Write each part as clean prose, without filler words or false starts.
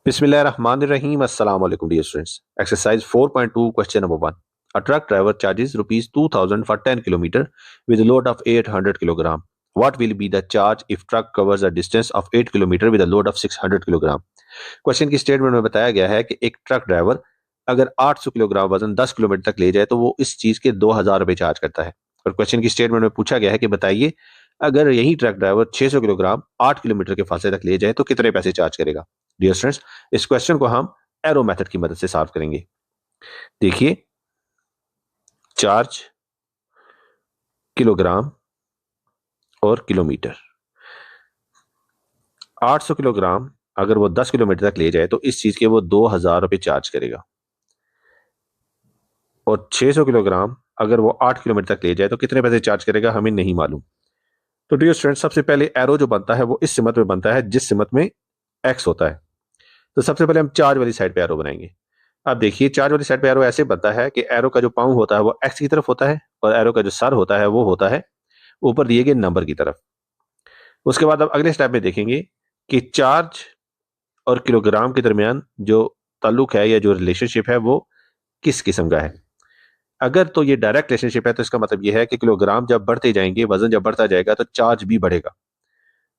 Bismillahirrahmanirrahim. Assalamu alaikum, dear students. Exercise 4.2, question number 1. A truck driver charges rupees 2000 for 10 kilometer with a load of 800 kilogram. What will be the charge if truck covers a distance of 8 kilometer with a load of 600 kilogram? Question की statement में बताया गया है कि एक truck driver अगर 800 kilogram वजन 10 kilometre तक ले जाए तो वो इस चीज के 2000 रुपए चार्ज करता है। और क्वेश्चन की स्टेटमेंट में पूछा गया है कि बताइए अगर यही ट्रक ड्राइवर 600 किलोग्राम 8 किलोमीटर के फासले तक ले जाए तो कितने पैसे चार्ज करेगा। डियर स्टूडेंट्स, इस क्वेश्चन को हम एरो मेथड की मदद से सॉल्व करेंगे। देखिए, चार्ज, किलोग्राम और किलोमीटर। 800 किलोग्राम अगर वो 10 किलोमीटर तक ले जाए तो इस चीज के वो 2000 रुपए चार्ज करेगा। और 600 किलोग्राम अगर वो 8 किलोमीटर तक ले जाए तो कितने पैसे चार्ज करेगा हमें नहीं मालूम। तो डियर स्टूडेंट, सबसे पहले एरो जो बनता है वो इस सिमत में बनता है जिस सिमत में एक्स होता है। तो सबसे पहले हम चार्ज वाली साइड पे एरो बनाएंगे। अब देखिए, चार्ज वाली साइड पे एरो ऐसे बनता है कि एरो का जो पांव होता है वो एक्स की तरफ होता है और एरो का जो सर होता है वो होता है ऊपर दिए गए नंबर की तरफ। उसके बाद अब अगले स्टेप में देखेंगे कि चार्ज और किलोग्राम के दरमियान जो ताल्लुक है या जो रिलेशनशिप है वो किस किस्म का है। अगर तो ये डायरेक्ट रिलेशनशिप है तो इसका मतलब ये है कि किलोग्राम जब बढ़ते जाएंगे, वजन जब बढ़ता जाएगा तो चार्ज भी बढ़ेगा।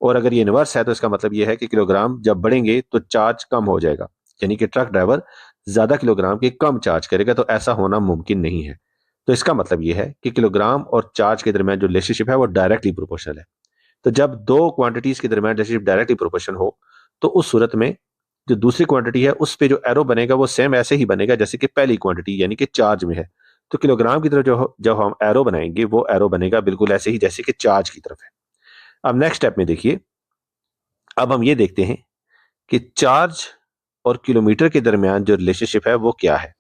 और अगर ये इनवर्स है तो इसका मतलब ये है कि किलोग्राम जब बढ़ेंगे तो चार्ज कम हो जाएगा, यानी कि ट्रक ड्राइवर ज्यादा किलोग्राम के कम चार्ज करेगा। तो ऐसा होना मुमकिन नहीं है। तो इसका मतलब ये है कि किलोग्राम और चार्ज के दरमियान जो रिलेशनशिप है वो डायरेक्टली प्रोपोर्शनल है। तो जब दो क्वांटिटीज के दरमियान रिलेशनशिप डायरेक्टली प्रोपोर्शनल हो तो उस सूरत में जो दूसरी क्वांटिटी है उस पे जो एरो बनेगा वो सेम ऐसे ही बनेगा जैसे कि पहली क्वांटिटी यानी कि चार्ज में है। तो किलोग्राम की तरफ जो जब हम एरो बनाएंगे वो एरो बनेगा बिल्कुल ऐसे ही जैसे कि चार्ज की तरफ है। अब नेक्स्ट स्टेप में देखिए, अब हम ये देखते हैं कि चार्ज और किलोमीटर के दरमियान जो रिलेशनशिप है वो क्या है।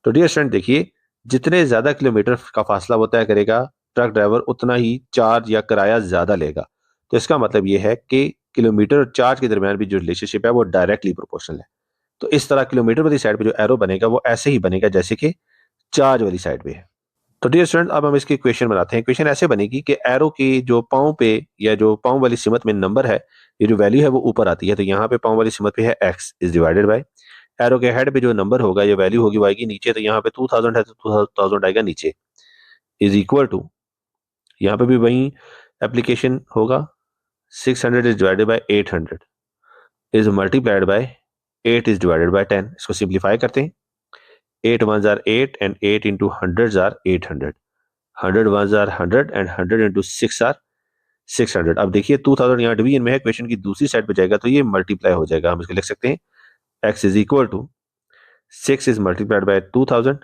तो डियर स्टूडेंट देखिए, जितने ज्यादा किलोमीटर का फासला वो तय करेगा ट्रक ड्राइवर उतना ही चार्ज या किराया ज्यादा लेगा। तो इसका मतलब ये है कि किलोमीटर और चार्ज के दरमियान भी जो रिलेशनशिप है वो डायरेक्टली प्रोपोर्शनल है। तो इस तरह किलोमीटर वाली साइड पे जो एरो बनेगा वो ऐसे ही बनेगा जैसे कि चार्ज वाली साइड पे है। तो डियर स्टूडेंट, अब हम इसकी इक्वेशन बनाते हैं। इक्वेशन ऐसे बनेगी कि एरो की जो पाँव पे या जो पाँव वाली सिमत में नंबर है, ये जो वैल्यू है वो ऊपर आती है। तो यहाँ पे पाँव वाली सिमत पे है x is divided bye arrow के हेड पे जो नंबर होगा ये वैल्यू होगी वो आएगी नीचे। तो यहाँ पे 2000 है तो 2000 आएगा नीचे इज इक्वल टू, यहाँ पे भी वही एप्लीकेशन होगा। 600 is divided bye 800 is multiplied by 8 is divided by 10। इसको सिंप्लीफाई करते हैं। 8 ones are 8 and 8 into hundreds are 800. 100 ones are 100 and 100 into 6 are 600। अब देखिए 2000 यहाँ डिवीजन में है, क्वेश्चन की दूसरी साइड पे जाएगा तो ये मल्टीप्लाई हो जाएगा। हम इसको लिख सकते हैं x is equal to 6 is multiplied by 2000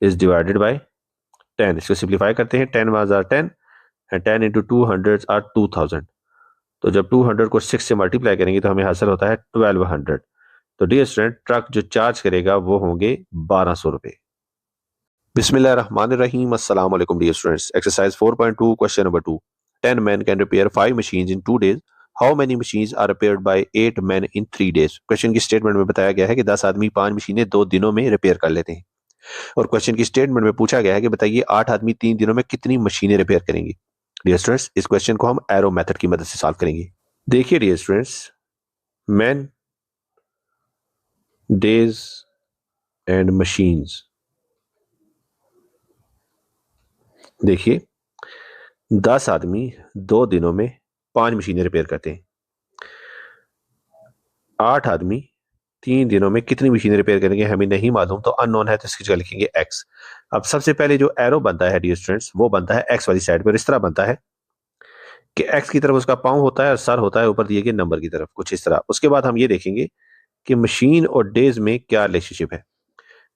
is divided by 10। इसको सिंप्लीफाई करते हैं। 10 ones are 10 and 10 into 200 are 2000। तो जब 200 को 6 से मल्टीप्लाई करेंगे तो हमें हासिल होता है 1200। तो डियर स्टूडेंट, ट्रक जो चार्ज करेगा वो होंगे 1200 रुपए। Bismillahirrahmanirrahim. Assalamu alaikum, dear students. Exercise 4.2, question number 2. 10 men can repair 5 machines in 2 days. How many machines are repaired by 8 men in 3 days? Question की स्टेटमेंट में बताया गया है कि 10 आदमी 5 मशीनें 2 दिनों में रिपेयर कर लेते हैं। और क्वेश्चन की स्टेटमेंट में पूछा गया है कि बताइए 8 आदमी 3 दिनों में कितनी मशीनें रिपेयर करेंगे। डियर स्टूडेंट्स, इस क्वेश्चन को हम एरो मेथड की मदद से सॉल्व करेंगे। देखिए dear students, man, days and machines. देखिए, 10 आदमी 2 दिनों में 5 मशीनें रिपेयर करते हैं। 8 आदमी 3 दिनों में कितनी मशीनें रिपेयर करेंगे हमें नहीं मालूम, तो अननोन है तो इसकी जगह लिखेंगे एक्स। अब सबसे पहले जो एरो बनता है डियर स्टूडेंट्स वो बनता है एक्स वाली साइड पर। इस तरह बनता है कि एक्स की तरफ उसका पाँव होता है और सर होता है ऊपर दिए गए नंबर की तरफ, कुछ इस तरह। उसके बाद हम ये देखेंगे कि मशीन और डेज में क्या रिलेशनशिप है।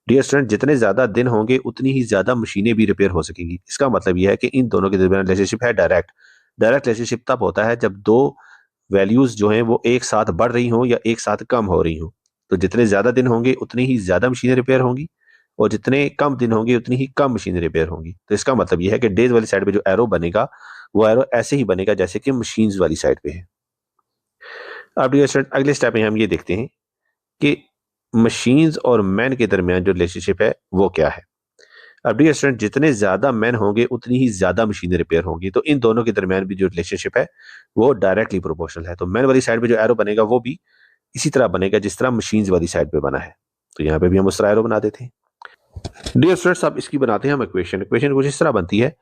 डियर स्टूडेंट, जितने ज्यादा दिन होंगे उतनी ही ज्यादा मशीनें भी रिपेयर हो सकेंगी। इसका मतलब यह है कि इन दोनों के दरमियान रिलेशनशिप है डायरेक्ट। डायरेक्ट रिलेशनशिप तब होता है जब दो वैल्यूज जो हैं वो एक साथ बढ़ रही हों या एक साथ कम हो रही हों। तो जितने ज्यादा दिन होंगे उतनी ही ज्यादा मशीनें रिपेयर होंगी और जितने कम दिन होंगे उतनी ही कम मशीनें रिपेयर होंगी। तो इसका मतलब यह है कि डेज वाली साइड पे जो एरो बनेगा वो एरो ऐसे ही बनेगा जैसे कि मशीन्स वाली साइड पे है। अब डियर स्टूडेंट, अगले स्टेप में हम ये देखते हैं कि मशीन्स और मैन के दरमियान जो रिलेशनशिप है वो क्या है। अब डियर स्टूडेंट, जितने ज्यादा मैन होंगे उतनी ही ज्यादा मशीनें रिपेयर होंगी। तो इन दोनों के दरमियान भी जो रिलेशनशिप है वो डायरेक्टली प्रोपोर्शनल है। तो मैन वाली साइड पे जो एरो बनेगा वो भी इसी तरह बनेगा जिस तरह मशीन्स वाली साइड पे बना है। तो यहाँ पे भी हम उस तरह एरो बना देते हैं। डियर स्टूडेंट्स, अब इसकी बनाते हैं हम इक्वेशन। इक्वेशन कुछ इस तरह बनती है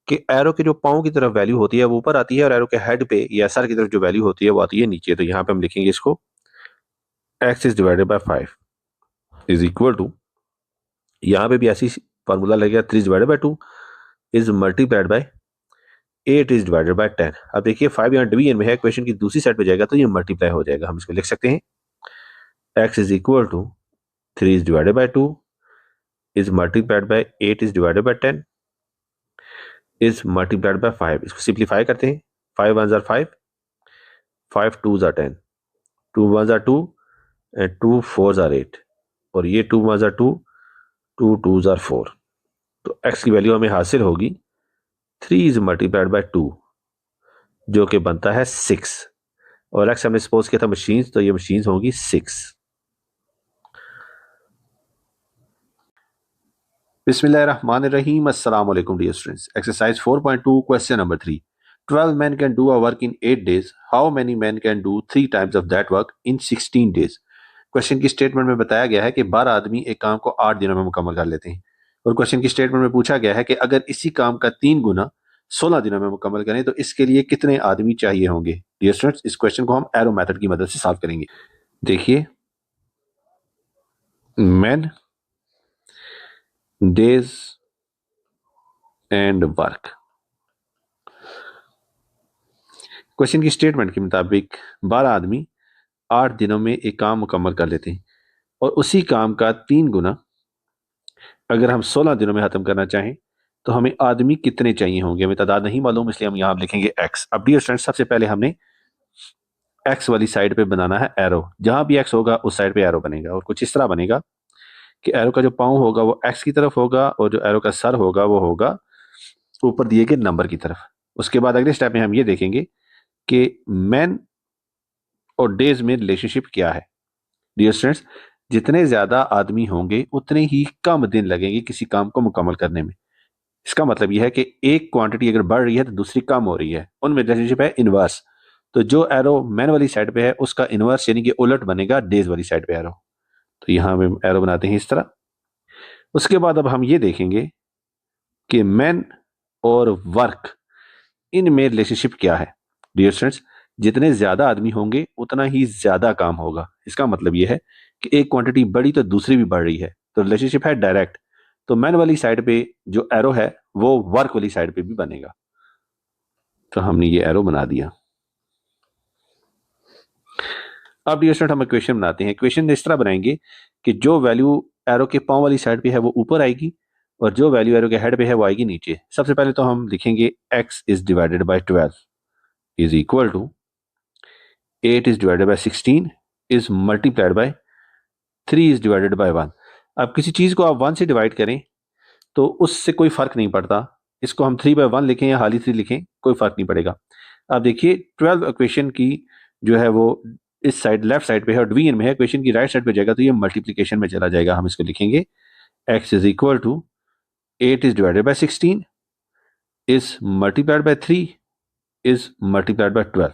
कि एरो के जो पाँव की तरफ वैल्यू होती है वो ऊपर आती है, और एरो के हेड पे या सर की तरफ जो वैल्यू होती है वो आती है नीचे। तो यहाँ पे हम लिखेंगे इसको x is divided by 5 is equal to, यहाँ पे भी ऐसी फार्मूला लगेगा 3 divided by 2 is multiplied by 8 is divided by 10। अब देखिए 5 यहाँ डिवीजन में है, इक्वेशन की दूसरी साइड पे जाएगा तो ये मल्टीप्लाई हो जाएगा। हम इसको लिख सकते हैं x is equal to 3 is divided by 2 is multiplied by 8 is divided by 10 is multiplied by 5। इसको सिंप्लीफाई करते हैं, 5 1 are 5, 5 2 are 10, 2 1 are 2 and 2 4 are 8, और ये 2 1 are 2, 2 2 are 4। तो x की वैल्यू हमें हासिल होगी 3 इज मल्टीप्लाइड बाय 2 जो कि बनता है 6, और x हमने सपोज किया था मशीन्स, तो ये मशीन्स होंगी 6। बिस्मिल्लाहिर्रहमानिर्रहीम, अस्सलाम वालेकुम dear students. Exercise 4.2 question number 3। 12 men can do a work in 8 days. How many men can do 3 times of that work in 16 days? Question की स्टेटमेंट में बताया गया है कि 12 आदमी एक काम को 8 दिनों में मुकम्मल कर लेते हैं, और क्वेश्चन की स्टेटमेंट में पूछा गया है कि अगर इसी काम का 3 गुना 16 दिनों में मुकम्मल करें तो इसके लिए कितने आदमी चाहिए होंगे। डियर स्टूडेंट्स, इस क्वेश्चन को हम एरो मेथड की मदद से सॉल्व करेंगे। देखिए, man, days and work. Question की स्टेटमेंट के मुताबिक 12 आदमी 8 दिनों में एक काम मुकम्मल कर लेते हैं, और उसी काम का 3 गुना अगर हम 16 दिनों में खत्म करना चाहें तो हमें आदमी कितने चाहिए होंगे। हमें तादाद नहीं मालूम, इसलिए हम यहां लिखेंगे x। अब डियर स्टूडेंट्स, सबसे पहले हमने x वाली साइड पे बनाना है एरो। जहां भी x होगा उस साइड पे एरो बनेगा, और कुछ इस तरह बनेगा कि एरो का जो पाँव होगा वो x की तरफ होगा, और जो एरो का सर होगा वो होगा ऊपर दिए गए नंबर की तरफ। उसके बाद अगले स्टेप में हम ये देखेंगे कि मैन और डेज में रिलेशनशिप क्या है। डियर स्टूडेंट्स, जितने ज्यादा आदमी होंगे उतने ही कम दिन लगेंगे किसी काम को मुकम्मल करने में। इसका मतलब यह है कि एक क्वांटिटी अगर बढ़ रही है तो दूसरी कम हो रही है, उनमें रिलेशनशिप है इनवर्स। तो जो एरो मैन वाली साइड पे है उसका इनवर्स यानी कि उलट बनेगा डेज वाली साइड पे एरो। तो यहां हम एरो बनाते हैं इस तरह। उसके बाद अब हम ये देखेंगे कि मैन और वर्क, इनमें रिलेशनशिप क्या है। डियर स्टूडेंट्स, जितने ज्यादा आदमी होंगे उतना ही ज्यादा काम होगा। इसका मतलब यह है कि एक क्वांटिटी बढ़ी तो दूसरी भी बढ़ रही है, तो रिलेशनशिप है डायरेक्ट। तो मैन वाली साइड पे जो एरो है वो वर्क वाली साइड पे भी बनेगा। तो हमने ये एरो बना दिया। अब डियर स्टूडेंट, हम इक्वेशन बनाते हैं। इक्वेशन इस तरह बनाएंगे कि जो वैल्यू एरो के पांव वाली साइड पे है वो ऊपर आएगी, और जो वैल्यू एरो के हेड पे है वो आएगी नीचे। सबसे पहले तो हम लिखेंगे x is divided by 12 is equal to 8 is divided by 16 is multiplied by 3 is divided by 1। अब किसी चीज को आप 1 से डिवाइड करें तो उससे कोई फर्क नहीं पड़ता, इसको हम 3/1 लिखें या हाली 3 लिखें कोई फर्क नहीं पड़ेगा। अब देखिए 12 इक्वेशन की जो है वो इस साइड लेफ्ट साइड पे है और डिवीजन में है, इक्वेशन की राइट साइड पे जाएगा तो ये मल्टीप्लिकेशन में चला जाएगा। हम इसको लिखेंगे x is equal to 8 is divided by 16 is multiplied by 3 is multiplied by 12।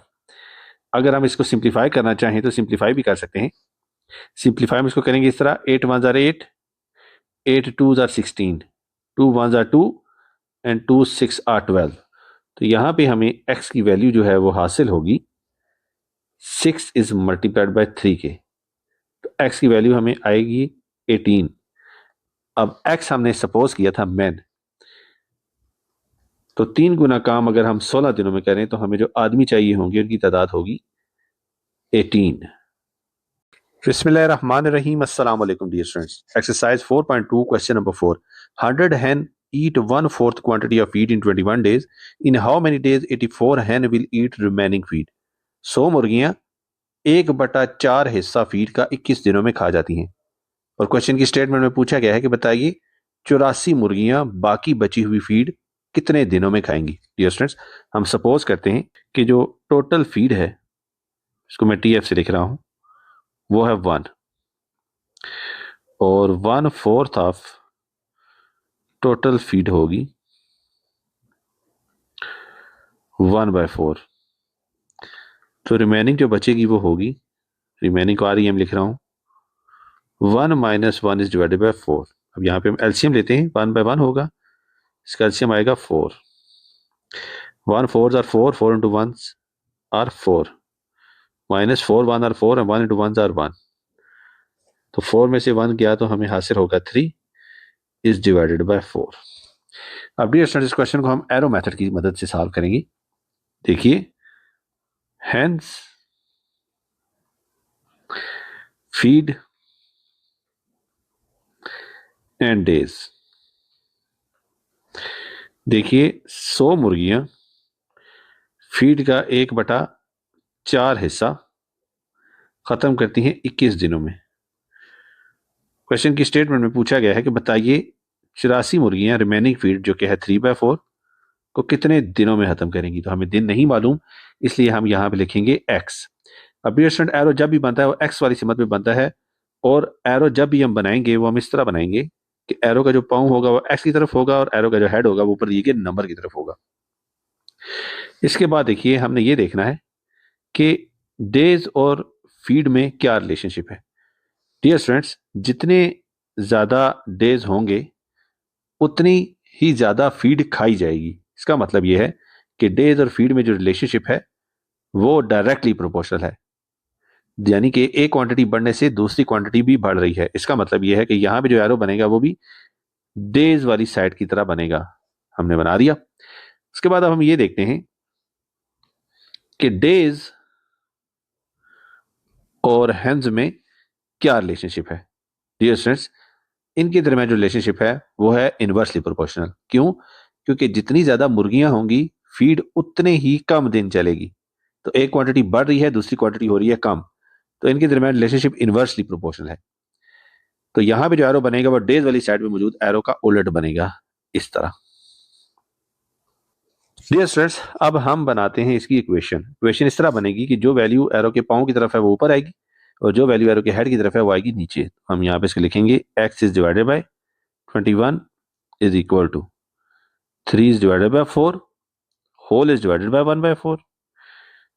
अगर हम इसको सिंप्लीफाई करना चाहें तो सिंप्लीफाई भी कर सकते हैं। सिंप्लीफाई हम इसको करेंगे इस तरह, 8 1 are 8, 8 2 are 16, 2 1 are 2 and 2 6 are 12। तो यहां पे हमें x की वैल्यू जो है वो हासिल होगी 6 इज मल्टीप्लाइड बाय 3 के, तो x की वैल्यू हमें आएगी 18। अब x हमने सपोज किया था मैन, तो 3 गुना काम अगर हम 16 दिनों में करें तो हमें जो आदमी चाहिए होंगे उनकी तादाद होगी 18। बिस्मिल्लाहिर्रहमानिर्रहीम, अस्सलाम वालेकुम dear students. Exercise 4.2 question number 4। 100 hen eat 1/4 quantity of feed in 21 days. In how many days 84 hen will eat remaining feed? 100 मुर्गियां 1/4 हिस्सा फीड का 21 दिनों में खा जाती हैं, और क्वेश्चन की स्टेटमेंट में पूछा गया है कि बताइए 84 मुर्गियां बाकी बची हुई फीड कितने दिनों में खाएंगी। डियर स्टूडेंट्स, हम सपोज करते हैं कि जो टोटल फीड है, इसको मैं TF से लिख रहा हूं, वो है 1, और 1/4 ऑफ टोटल फीड होगी 1/4। तो रिमेनिंग जो बचेगी वो होगी रिमेनिंग को REM लिख रहा हूँ। 1 - 1 इज डिवाइडेड बाय 4। अब यहाँ पे हम एलसीएम लेते हैं, 1 by 1 होगा, इसका एलसीएम आएगा 4। 1 4s are 4, 4 into 1s are 4, -4 1 are 4 and 1 into 1s are 1। तो 4 में से 1 गया तो हमें हासिल होगा 3 इज डिवाइडेड बाय 4। अब डियर स्टूडेंट्स, इस क्वेश्चन को हम एरो मेथड की मदद से सॉल्व करेंगे। देखिए, हेंस फीड एंड डेज। देखिए, 100 मुर्गियां फीड का 1/4 हिस्सा खत्म करती हैं 21 दिनों में। क्वेश्चन की स्टेटमेंट में पूछा गया है कि बताइए 84 मुर्गियां रिमेनिंग फीड जो कि है 3/4 को कितने दिनों में खत्म करेंगी। तो हमें दिन नहीं मालूम, इसलिए हम यहाँ पे लिखेंगे एक्स। अब डियर स्टूडेंट, एरो जब भी बनता है वो एक्स वाली सिमत में बनता है, और एरो जब भी हम बनाएंगे वो हम इस तरह बनाएंगे कि एरो का जो पाँव होगा वो एक्स की तरफ होगा और एरो का जो हेड होगा वो ऊपर दिए गए नंबर की तरफ होगा। इसके बाद देखिए, हमने ये देखना है कि डेज और फीड में क्या रिलेशनशिप है। डियर स्टूडेंट्स, जितने ज़्यादा डेज होंगे उतनी ही ज़्यादा फीड खाई जाएगी। इसका मतलब यह है कि डेज और फीड में जो रिलेशनशिप है वो डायरेक्टली प्रोपोर्शनल है, यानी कि एक क्वांटिटी बढ़ने से दूसरी क्वांटिटी भी बढ़ रही है। इसका मतलब यह है कि यहाँ पे जो एरो बनेगा वो भी डेज वाली साइड की तरह बनेगा। हमने बना दिया। उसके बाद अब हम ये देखते हैं कि डेज और हेंज में क्या रिलेशनशिप है। डियर स्टूडेंट्स, इनके दरमियान जो रिलेशनशिप है वो है इनवर्सली प्रोपोर्शनल। क्यों? क्योंकि जितनी ज्यादा मुर्गियां होंगी फीड उतने ही कम दिन चलेगी। तो एक क्वांटिटी बढ़ रही है, दूसरी क्वांटिटी हो रही है कम, तो इनके दरमियान रिलेशनशिप इनवर्सली प्रोपोर्शनल है। तो यहां पे जो एरो बनेगा वो डेज वाली साइड में मौजूद एरो का उलट बनेगा, इस तरह। डियर स्टूडेंट्स, अब हम बनाते हैं इसकी इक्वेशन। इक्वेशन इस तरह बनेगी कि जो वैल्यू एरो के पाँव की तरफ है वो ऊपर आएगी और जो वैल्यू एरो के हेड की तरफ है वो आएगी नीचे। हम यहाँ पे इसके लिखेंगे x is divided by 21 is equal to 3 is divided by 4 whole is divided by 1/4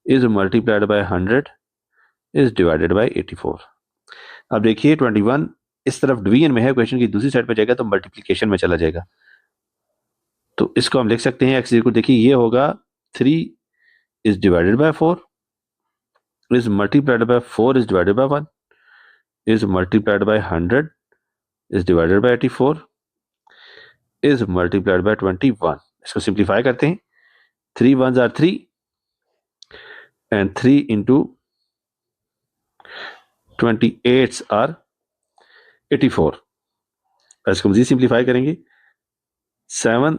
is multiplied by 100 is divided by 84। अब देखिए 21 इस तरफ डिवीजन में है, क्वेश्चन की दूसरी साइड पे जाएगा तो मल्टीप्लिकेशन में चला जाएगा। तो इसको हम लिख सकते हैं एक्स इक्वल, देखिए ये होगा 3 is divided by 4 is multiplied by 4 is divided by 1 is multiplied by 100 is divided by 84 is multiplied by 21। इसको सिंप्लीफाई करते हैं, 3 1s are 3 and 3 into 28s are 84। इसको मजीद सिंप्लीफाई करेंगे, 7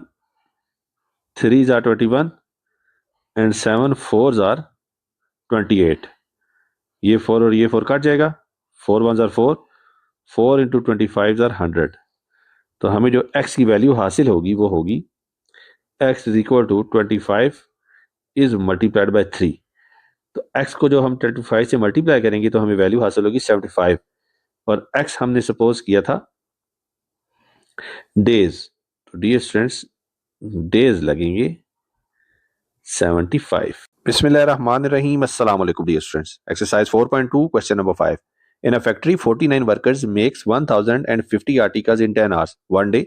3s are 21 and 7 4s are 28। ये 4 और ये 4 cut जाएगा, 4 1s are 4, 4 into 25s are 100। तो हमें जो x की वैल्यू हासिल होगी वो होगी x is equal to 25 is multiplied by 3। तो x को जो हम 25 से मल्टीप्लाई करेंगे तो हमें वैल्यू हासिल होगी 75, और x हमने सपोज किया था डेज। तो डियर स्टूडेंट्स, डेज लगेंगे 75। बिस्मिल्लाहिर्रहमानिर्रहीम। अस्सलाम वालेकुम dear students. Exercise 4.2 question number 5। In a factory, 49 workers makes 1050 articles in 10 hours. One day,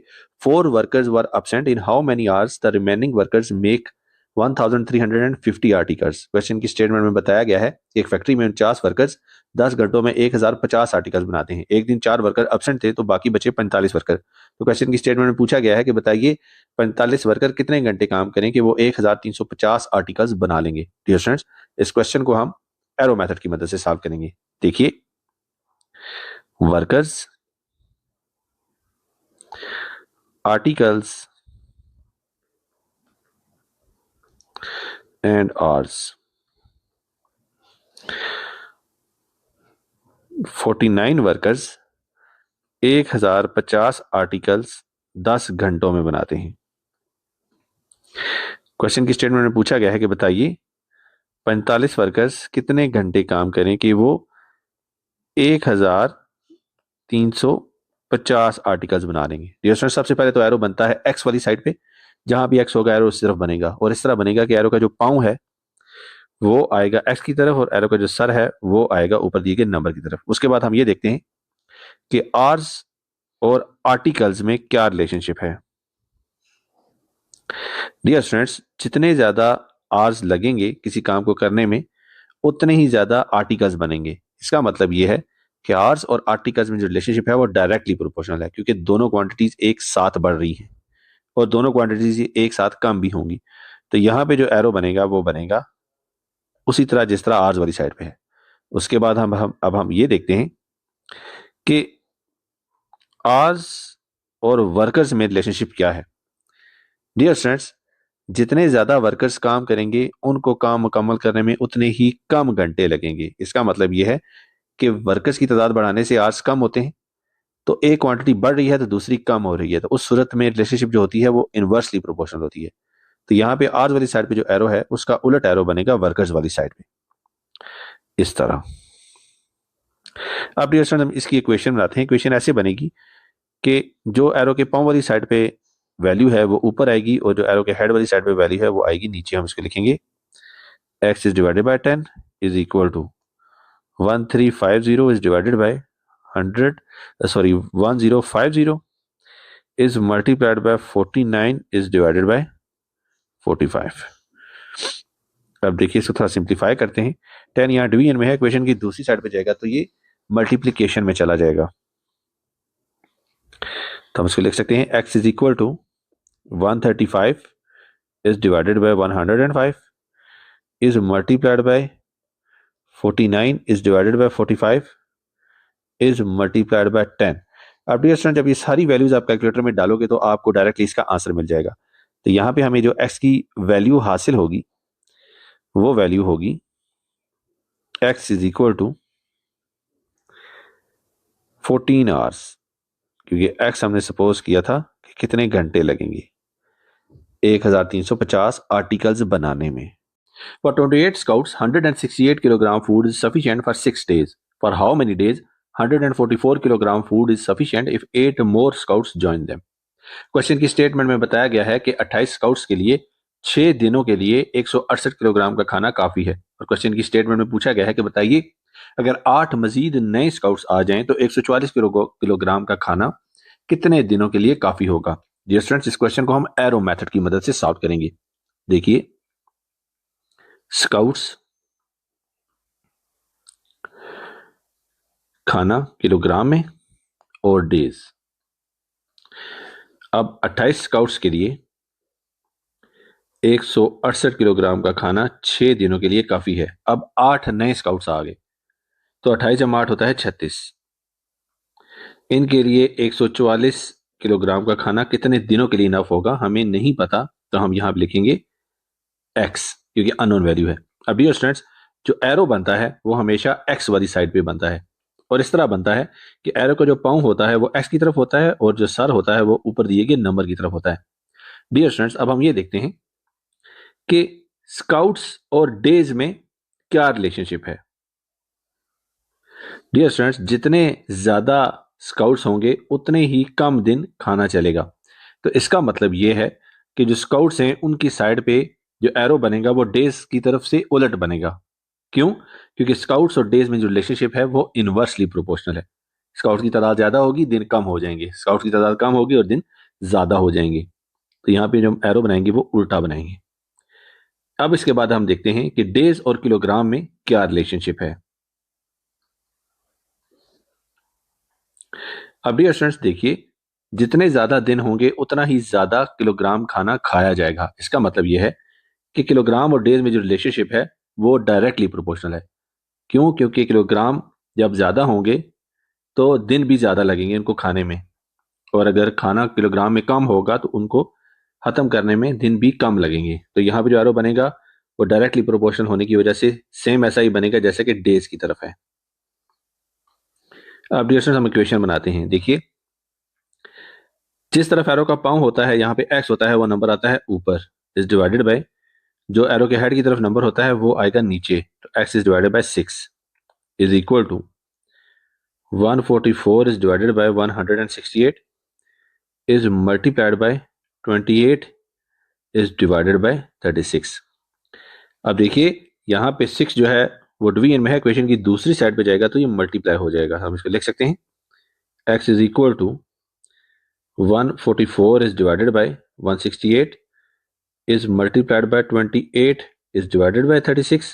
4 workers were absent. In how many hours the remaining workers make 1350 articles? Question की statement में बताया गया है कि एक फैक्ट्री में 49 वर्कर्स 10 घंटों में 1050 आर्टिकल्स बनाते हैं। एक दिन 4 वर्कर एब्सेंट थे तो बाकी बचे 45 वर्कर। तो क्वेश्चन की स्टेटमेंट में पूछा गया है कि बताइए 45 वर्कर कितने घंटे काम करें कि वो 1350 आर्टिकल्स बना लेंगे। डियर स्टूडेंट्स, इस क्वेश्चन को हम एरो मेथड की मदद से सॉल्व करेंगे। देखिए, workers, articles and hours. 49 workers 1050 articles 10 घंटों में बनाते हैं। क्वेश्चन की स्टेटमेंट में पूछा गया है कि बताइए 45 वर्कर्स कितने घंटे काम करें कि वो 1350 आर्टिकल्स बना लेंगे। डियर स्टूडेंट्स, सबसे पहले तो एरो बनता है एक्स वाली साइड पे, जहां भी एक्स होगा एरो उस तरफ बनेगा, और इस तरह बनेगा कि एरो का जो पाँव है वो आएगा एक्स की तरफ और एरो का जो सर है वो आएगा ऊपर दिए गए नंबर की तरफ। उसके बाद हम ये देखते हैं कि आर्स और आर्टिकल्स में क्या रिलेशनशिप है। डियर स्टूडेंट्स, जितने ज्यादा आर्स लगेंगे किसी काम को करने में उतने ही ज्यादा आर्टिकल्स बनेंगे। इसका मतलब ये है कि आर्स और आर्टिकल्स में जो रिलेशनशिप है वो डायरेक्टली प्रोपोर्शनल है, क्योंकि दोनों क्वांटिटीज एक साथ बढ़ रही हैं और दोनों क्वांटिटीज एक साथ कम भी होंगी। तो यहाँ पे जो एरो बनेगा वो बनेगा उसी तरह जिस तरह आर्स वाली साइड पे है। उसके बाद हम ये देखते हैं कि आर्स और वर्कर्स में रिलेशनशिप क्या है। डियर स्टूडेंट्स, जितने ज्यादा वर्कर्स काम करेंगे उनको काम मुकम्मल करने में उतने ही कम घंटे लगेंगे। इसका मतलब यह है कि वर्कर्स की तादाद बढ़ाने से आवर्स कम होते हैं, तो एक क्वांटिटी बढ़ रही है तो दूसरी कम हो रही है, तो उस सूरत में रिलेशनशिप जो होती है वो इनवर्सली प्रोपोर्शनल होती है। तो यहाँ पे आवर्स वाली साइड पे जो एरो है उसका उलट एरो बनेगा वर्कर्स वाली साइड पे, इस तरह। अब डियर स्टूडेंट हम इसकी इक्वेशन बनाते हैं। इक्वेशन ऐसे बनेगी कि जो एरो के पांव वाली साइड पे वैल्यू है वो ऊपर आएगी और जो एरो के हेड वाली साइड पे वैल्यू है वो आएगी नीचे। हम इसको लिखेंगे x is divided by 10 is equal to 1350 is divided by 100, 1050 is multiplied by 49 is divided by 45। अब देखिए इसको थोड़ा सिंप्लीफाई करते हैं। 10 यहाँ डिवीजन में है, इक्वेशन की दूसरी साइड पे जाएगा तो ये मल्टीप्लीकेशन में चला जाएगा। तो हम इसको लिख सकते हैं x is equal to 135 is divided by 105 is multiplied by 49 is divided by 45 is multiplied by 10। अब डियर स्टूडेंट जब ये सारी वैल्यूज आप कैलकुलेटर में डालोगे तो आपको डायरेक्टली इसका आंसर मिल जाएगा। तो यहाँ पे हमें जो x की वैल्यू हासिल होगी वो वैल्यू होगी x is equal to 14 hours, क्योंकि x हमने सपोज किया था कि कितने घंटे लगेंगे 1350 आर्टिकल्स बनाने में। For 28 scouts, 168 kilogram food is sufficient for 6 days. For how many days? 144 kilogram food is sufficient if 8 more scouts join them. Question की स्टेटमेंट में बताया गया है कि 28 स्काउट्स के लिए 6 दिनों के लिए 168 किलोग्राम का खाना काफी है। और क्वेश्चन की स्टेटमेंट में पूछा गया है कि बताइए अगर 8 मजीद नए स्काउट्स आ जाएं तो 144 किलोग्राम का खाना कितने दिनों के लिए काफी होगा। डियर स्टूडेंट्स, इस क्वेश्चन को हम एरो मेथड की मदद से सॉल्व करेंगे। देखिए स्काउट्स खाना किलोग्राम में और डेज। अब 28 स्काउट्स के लिए 168 किलोग्राम का खाना 6 दिनों के लिए काफी है। अब 8 नए स्काउट्स आ गए तो 28 जमा 8 होता है 36। इनके लिए 144 किलोग्राम का खाना कितने दिनों के लिए इनफ होगा हमें नहीं पता, तो हम यहां लिखेंगे x, क्योंकि अननोन वैल्यू है। अब डियर स्टूडेंट्स, जो एरो बनता है वो हमेशा x वाली साइड पे बनता है और इस तरह बनता है कि एरो का जो पांव होता है वो x की तरफ होता है और जो सर होता है वो ऊपर दिए गए नंबर की तरफ होता है। डियर स्टूडेंट्स, अब हम ये देखते हैं कि स्काउट्स और डेज में क्या रिलेशनशिप है। डियर स्टूडेंट्स, जितने ज्यादा स्काउट्स होंगे उतने ही कम दिन खाना चलेगा। तो इसका मतलब यह है कि जो स्काउट्स हैं उनकी साइड पे जो एरो बनेगा वो डेज की तरफ से उलट बनेगा। क्यों? क्योंकि स्काउट्स और डेज में जो रिलेशनशिप है वो इनवर्सली प्रोपोर्शनल है। स्काउट्स की तादाद ज्यादा होगी दिन कम हो जाएंगे, स्काउट्स की तादाद कम होगी और दिन ज्यादा हो जाएंगे। तो यहाँ पे जो एरो बनाएंगे वो उल्टा बनाएंगे। अब इसके बाद हम देखते हैं कि डेज और किलोग्राम में क्या रिलेशनशिप है। अब डियर स्टूडेंट्स देखिए, जितने ज्यादा दिन होंगे उतना ही ज्यादा किलोग्राम खाना खाया जाएगा। इसका मतलब यह है कि किलोग्राम और डेज में जो रिलेशनशिप है वो डायरेक्टली प्रोपोर्शनल है। क्यों? क्योंकि किलोग्राम जब ज्यादा होंगे तो दिन भी ज्यादा लगेंगे उनको खाने में, और अगर खाना किलोग्राम में कम होगा तो उनको खत्म करने में दिन भी कम लगेंगे। तो यहाँ पे जो एरो बनेगा वो डायरेक्टली प्रोपोर्शनल होने की वजह से सेम ऐसा ही बनेगा जैसे कि डेज की तरफ है। अब डियर स्टूडेंट्स हम इक्वेशन बनाते हैं। देखिए जिस तरफ एरो का पांव होता है यहाँ पे x होता है वो नंबर आता है ऊपर, इज डिवाइडेड बाय जो एरो के हेड की तरफ नंबर होता है वो आएगा नीचे, तो x is divided by 6 is equal to 144 is divided by 168 is multiplied by 28 is divided by 36। अब देखिए यहाँ पे 6 जो है वो डिवीजन में है, इक्वेशन की दूसरी साइड पे जाएगा तो ये मल्टीप्लाई हो जाएगा। हम इसको लिख सकते हैं x is equal to 144 is divided by 168 is multiplied by 28 is divided by 36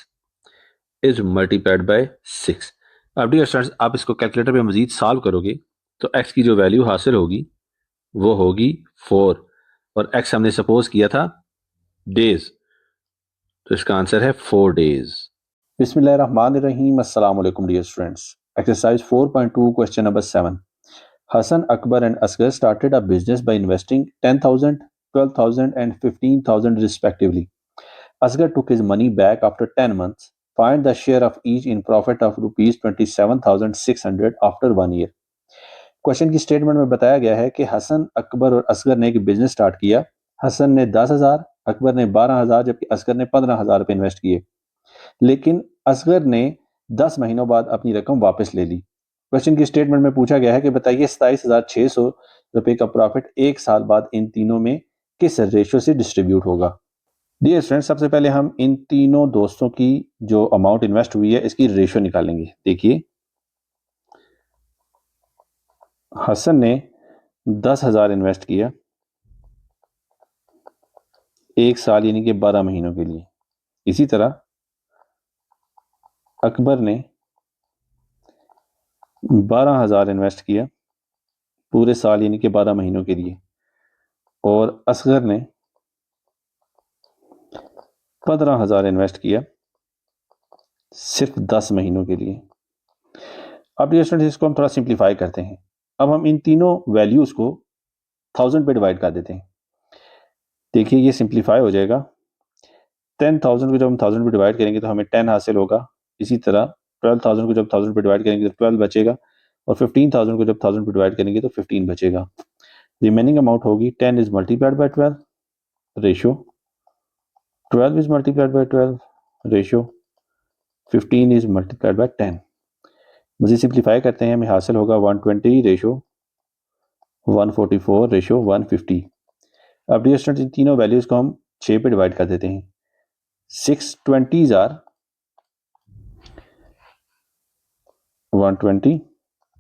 is multiplied by 6। अब डियर स्टूडेंट्स आप इसको कैलकुलेटर पे मजीद सॉल्व करोगे तो x की जो वैल्यू हासिल होगी वो होगी 4 और x हमने सपोज किया था डेज, तो इसका आंसर है 4 डेज। बिस्मिल्लाहिर्रहमानिर्रहीम। अस्सलाम वालेकुम dear students. Exercise 4.2 question number 7। Hassan, Akbar and Asghar started a business by investing 10,000, 12,000 and 15,000 respectively. Asghar took his money back after 10 months. Find the share of each in profit of rupees 27,600 after 1 year. Question की statement में बताया गया है कि हसन, अकबर और असगर ने एक business start किया। हसन ने 10,000, अकबर ने 12,000 जबकि असगर ने 15,000 रुपये इन्वेस्ट किए, लेकिन असगर ने 10 महीनों बाद अपनी रकम वापस ले ली। क्वेश्चन की स्टेटमेंट में पूछा गया है कि बताइए 27,600 रुपए का प्रॉफिट एक साल बाद इन तीनों में किस रेशियो से डिस्ट्रीब्यूट होगा। डियर फ्रेंड्स, सबसे पहले हम इन तीनों दोस्तों की जो अमाउंट इन्वेस्ट हुई है इसकी रेशियो निकालेंगे। देखिए, हसन ने 10,000 इन्वेस्ट किया एक साल यानी कि 12 महीनों के लिए। इसी तरह अकबर ने 12,000 इन्वेस्ट किया पूरे साल यानी कि 12 महीनों के लिए, और असगर ने 15,000 इन्वेस्ट किया सिर्फ 10 महीनों के लिए। अब ये स्टूडेंट्स इसको हम थोड़ा सिंप्लीफाई करते हैं। अब हम इन तीनों वैल्यूज़ को 1000 पे डिवाइड कर देते हैं। देखिए ये सिंप्लीफाई हो जाएगा। 10,000 को जब हम 1000 पे डिवाइड करेंगे तो हमें 10 हासिल होगा। इसी तरह 12,000 को जब 1000 पे डिवाइड करेंगे तो 12 बचेगा, और 15,000 को जब 1000 पे डिवाइड करेंगे तो 15 बचेगा। रिमेनिंग अमाउंट होगी 10 is multiplied by 12 ratio 12 is multiplied by 12 ratio 15 is multiplied by 10। मज़ीद सिंप्लीफाई करते हैं, हमें हासिल होगा 120 रेशियो 144 रेशियो 150। अब डियर स्टूडेंट्स इन तीनों वैल्यूज़ को हम 6 पे डिवाइड कर देते हैं। 620 are 120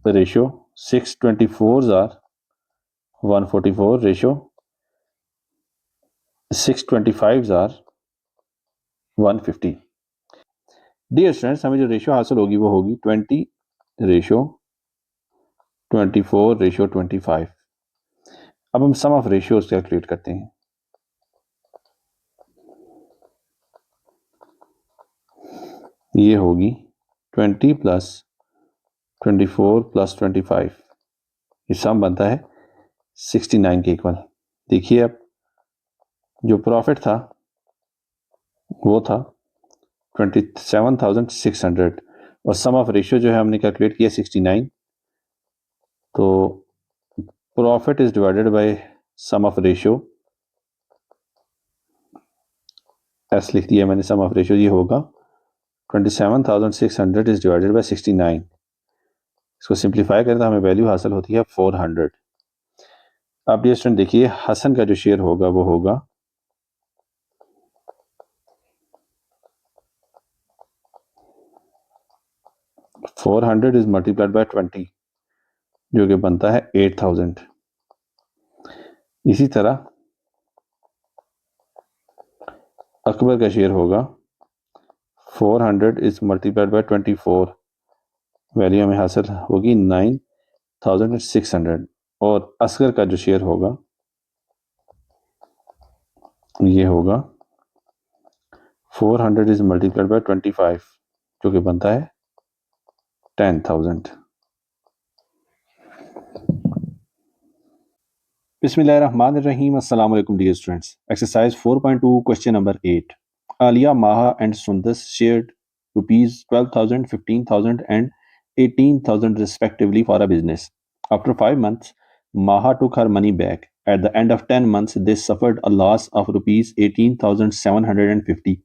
ratio 624 are 144 ratio 625 are 150। Dear students हमें जो रेशियो हासिल होगी वो होगी 20 रेशियो 24 रेशियो 25। अब हम सम ऑफ रेशियोज कैलकुलेट करते हैं। ये होगी 20 प्लस 24 प्लस 25, ये सम बनता है 69 के इक्वल। देखिए अब जो प्रॉफिट था वो था 27,600 और सम ऑफ रेशियो जो है हमने कैलकुलेट किया 69, तो profit is divided by sum of ratio, S लिख दिया मैंने सम ऑफ रेशियो, ये होगा 27,600 इज डिवाइडेड बाय 69। इसको सिंप्लीफाई करें तो हमें वैल्यू हासिल होती है 400। अब ये स्टूडेंट देखिए हसन का जो शेयर होगा वो होगा 400 इज मल्टीप्लाइड बाय 20 जो कि बनता है 8,000। इसी तरह अकबर का शेयर होगा 400 इज मल्टीप्लाइड बाय 24, वैल्यू हमें हासिल होगी 9,600। और असगर का जो शेयर होगा ये होगा 400 इज मल्टीप्लाइड बाय 25 जो कि बनता है 10,000। बिस्मिल्लाहिर्रहमानिर्रहीम। अस्सलाम वालेकुम dear students. Exercise 4.2 question number 8। Aliya, Maha and Sundas shared rupees 12,000, 15,000 and 18,000 respectively for a business. After 5 months, Maha took her money back. At the end of 10 months, they suffered a loss of rupees 18,750.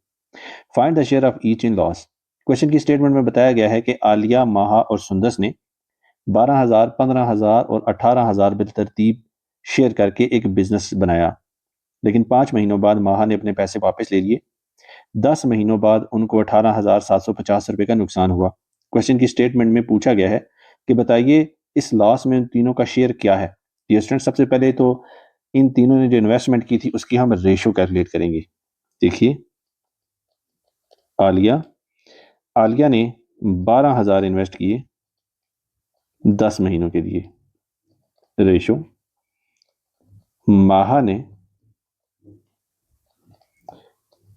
Find the share of each in loss. Question की statement में बताया गया है कि आलिया, माहा और सुंदस ने 12,000, 15,000 और 18,000 बेतरतीब शेयर करके एक बिजनेस बनाया, लेकिन 5 महीनों बाद माहा ने अपने पैसे वापस ले लिए। 10 महीनों बाद उनको 18,750 रुपये का नुकसान हुआ। क्वेश्चन की स्टेटमेंट में पूछा गया है कि बताइए इस लॉस में उन तीनों का शेयर क्या है। डियर स्टूडेंट, सबसे पहले तो इन तीनों ने जो इन्वेस्टमेंट की थी उसकी हम रेशो कैलकुलेट करेंगे। देखिए, आलिया ने 12,000 इन्वेस्ट किए 10 महीनों के लिए। रेशो, माहा ने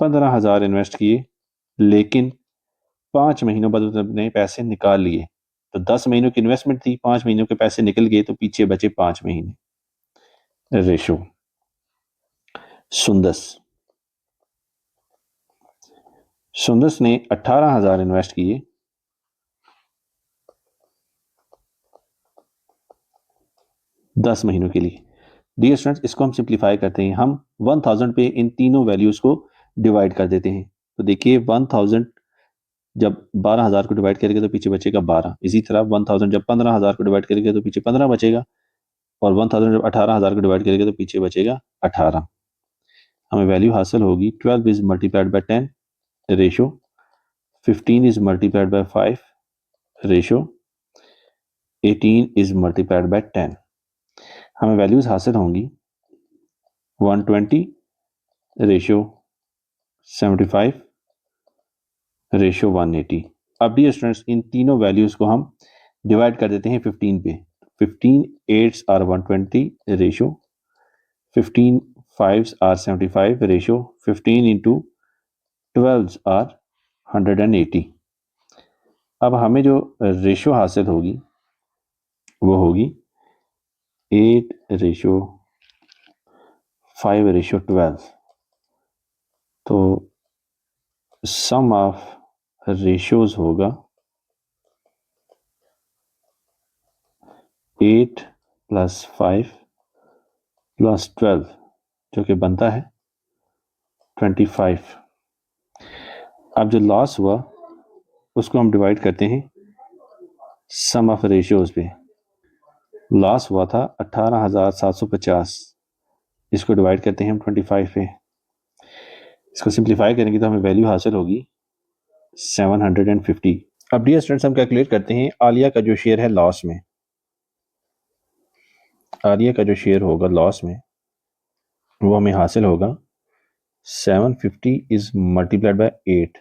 15,000 इन्वेस्ट किए लेकिन 5 महीनों बाद उसने पैसे निकाल लिए। तो 10 महीनों की इन्वेस्टमेंट थी, 5 महीनों के पैसे निकल गए तो पीछे बचे 5 महीने। रेशो, सुंदस ने 18,000 इन्वेस्ट किए 10 महीनों के लिए। डियर स्टूडेंट्स, इसको हम सिंप्लीफाई करते हैं। हम 1000 पे इन तीनों वैल्यूज को डिवाइड कर देते हैं। तो देखिए 1000 जब 12,000 को डिवाइड करेंगे तो पीछे बचेगा 12। इसी तरह 1000 जब 15,000 को डिवाइड करेंगे तो पीछे 15 बचेगा, और 1000 जब 18,000 को डिवाइड करेंगे तो पीछे बचेगा 18। हमें वैल्यू हासिल होगी 12 is multiplied bye 10 ratio, 15 is multiplied by 5 ratio, 18 is multiplied bye 10। हमें वैल्यूज हासिल होंगी 120 रेशो 75 रेशो 180। अब डियर स्टूडेंट्स, इन तीनों वैल्यूज को हम डिवाइड कर देते हैं 15 पे। 15 8s are 120 ratio, 15 5s are 75 ratio, 15 into 12s are 180। अब हमें जो रेशो हासिल होगी वो होगी 8 रेशो 5 रेशो 12। तो सम ऑफ रेशियोज होगा 8 प्लस 5 प्लस 12 जो कि बनता है 25। अब जो लॉस हुआ उसको हम डिवाइड करते हैं सम ऑफ रेशियोज पे। लॉस हुआ था 18,750, इसको डिवाइड करते हैं हम 25 पे। इसको सिंप्लीफाई करेंगे तो हमें वैल्यू हासिल होगी 750। अब डियर स्टूडेंट्स, हम कैलकुलेट करते हैं आलिया का जो शेयर है लॉस में। आलिया का जो शेयर होगा लॉस में वो हमें हासिल होगा 750 इज मल्टीप्लाइड बाय 8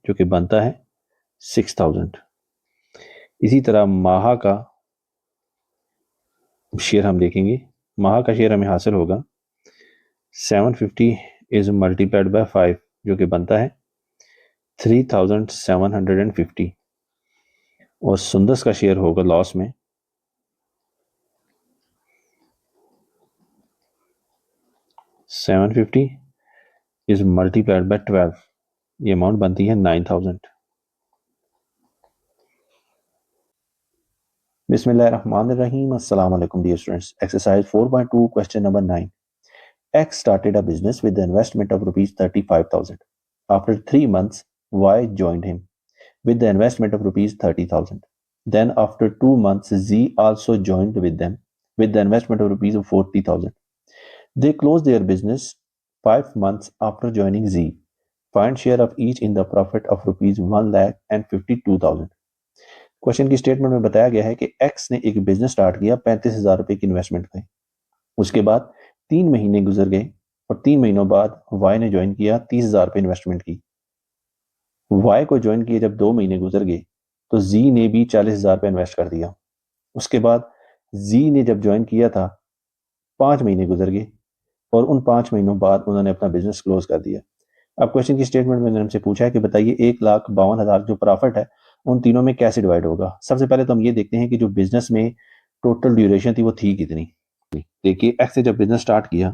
जो कि बनता है 6000। इसी तरह माहा का शेयर हम देखेंगे। माहा का शेयर हमें हासिल होगा 750 इज मल्टीप्लाइड बाय 5 जो कि बनता है 3750। और सुंदस का शेयर होगा लॉस में 750 इज मल्टीप्लाइड बाय 12, ये अमाउंट बनती है 9000। बिस्मिल्लाहिर्रहमानिर्रहीम। अस्सलाम वालेकुम dear students. Exercise 4.2 question number 9। X started a business with the investment of rupees 35,000. After 3 months, Y joined him with the investment of rupees 30,000. Then after 2 months, Z also joined with them with the investment of rupees 40,000. They closed their business 5 months after joining Z. Find share of each in the profit of rupees 1,52,000. Question की statement में बताया गया है कि x ने एक business start किया 35,000 रुपए की इन्वेस्टमेंट पे। उसके बाद 3 महीने गुजर गए और 3 महीनों बाद वाई ने ज्वाइन किया 30,000 रुपए इन्वेस्टमेंट की। वाई को ज्वाइन किए जब 2 महीने गुजर गए तो जी ने भी 40,000 रुपए इन्वेस्ट कर दिया। उसके बाद जी ने जब ज्वाइन किया था 5 महीने गुजर गए और उन 5 महीनों बाद उन्होंने अपना बिजनेस क्लोज कर दिया। अब क्वेश्चन की स्टेटमेंट में हमसे पूछा है कि बताइए 1,52,000 जो प्रॉफिट है उन तीनों में कैसे डिवाइड होगा। सबसे पहले तो हम ये देखते हैं कि जो बिजनेस में टोटल ड्यूरेशन थी वो थी कितनी। देखिए एक्स ने जब बिजनेस स्टार्ट किया